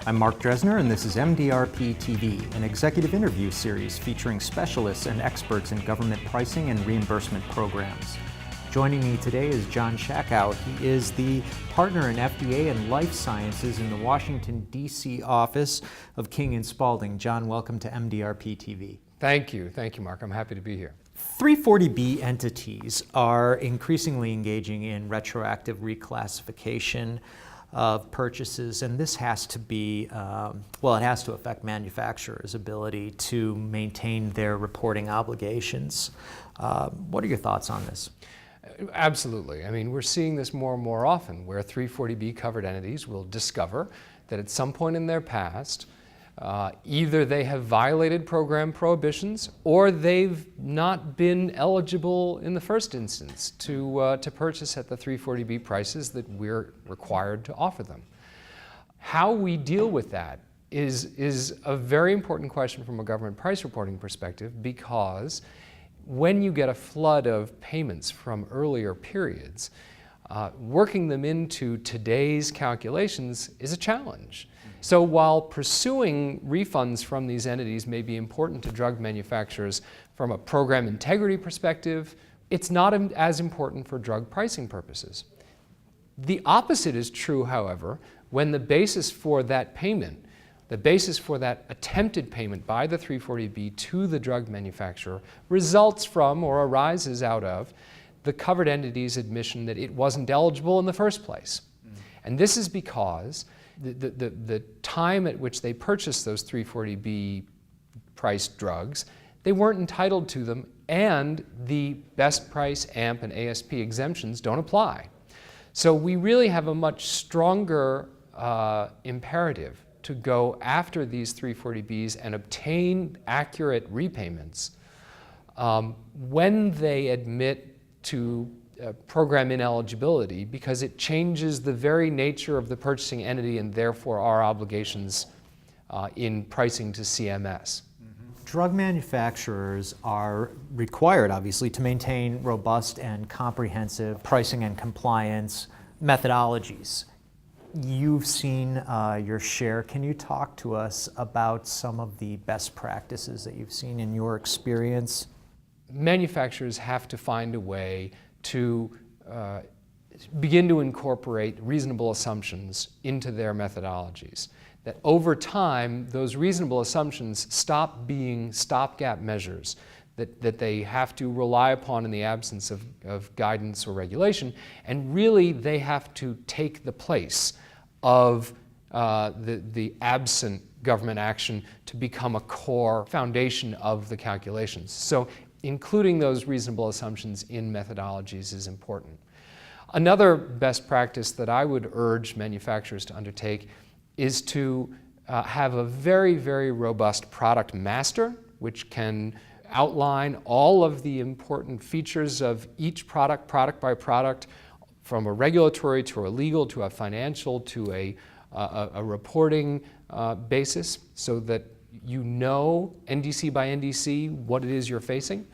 I'm Mark Dresner, and this is MDRP TV, an executive interview series featuring specialists and experts in government pricing and reimbursement programs. Joining me today is John Shakow. He is the partner in FDA and Life Sciences in the Washington, D.C. office of King & Spalding. John, welcome to MDRP TV. Thank you, Mark. I'm happy to be here. 340B entities are increasingly engaging in retroactive reclassification of purchases, and this has to be, it has to affect manufacturers' ability to maintain their reporting obligations. What are your thoughts on this? Absolutely. I mean, we're seeing this more and more often where 340B covered entities will discover that at some point in their past, either they have violated program prohibitions or they've not been eligible in the first instance to purchase at the 340B prices that we're required to offer them. How we deal with that is a very important question from a government price reporting perspective, because when you get a flood of payments from earlier periods, working them into today's calculations is a challenge. So while pursuing refunds from these entities may be important to drug manufacturers from a program integrity perspective, it's not as important for drug pricing purposes. The opposite is true, however, when the basis for that payment, the basis for that attempted payment by the 340B to the drug manufacturer results from or arises out of the covered entity's admission that it wasn't eligible in the first place. And this is because the time at which they purchased those 340B priced drugs, they weren't entitled to them, and the best price, AMP, and ASP exemptions don't apply. So we really have a much stronger imperative to go after these 340Bs and obtain accurate repayments when they admit to program ineligibility, because it changes the very nature of the purchasing entity and therefore our obligations in pricing to CMS. Drug manufacturers are required, obviously, to maintain robust and comprehensive pricing and compliance methodologies. You've seen your share. Can you talk to us about some of the best practices that you've seen in your experience? Manufacturers have to find a way to begin to incorporate reasonable assumptions into their methodologies. That over time, those reasonable assumptions stop being stopgap measures that they have to rely upon in the absence of guidance or regulation, and really they have to take the place of the absent government action to become a core foundation of the calculations. So including those reasonable assumptions in methodologies is important. Another best practice that I would urge manufacturers to undertake is to have a very, very robust product master, which can outline all of the important features of each product, product by product, from a regulatory to a legal to a financial to a reporting basis, so that you know NDC by NDC what it is you're facing,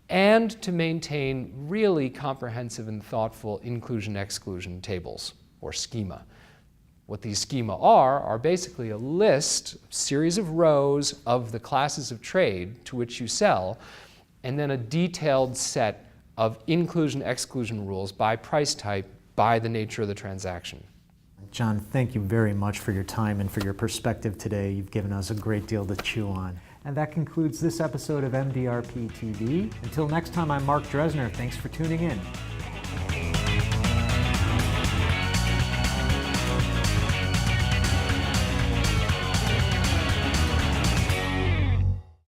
and to maintain really comprehensive and thoughtful inclusion-exclusion tables, or schema. What these schema are basically a list, series of rows of the classes of trade to which you sell, and then a detailed set of inclusion-exclusion rules by price type, by the nature of the transaction. John, thank you very much for your time and for your perspective today. You've given us a great deal to chew on. And that concludes this episode of MDRP TV. Until next time, I'm Mark Dresner. Thanks for tuning in.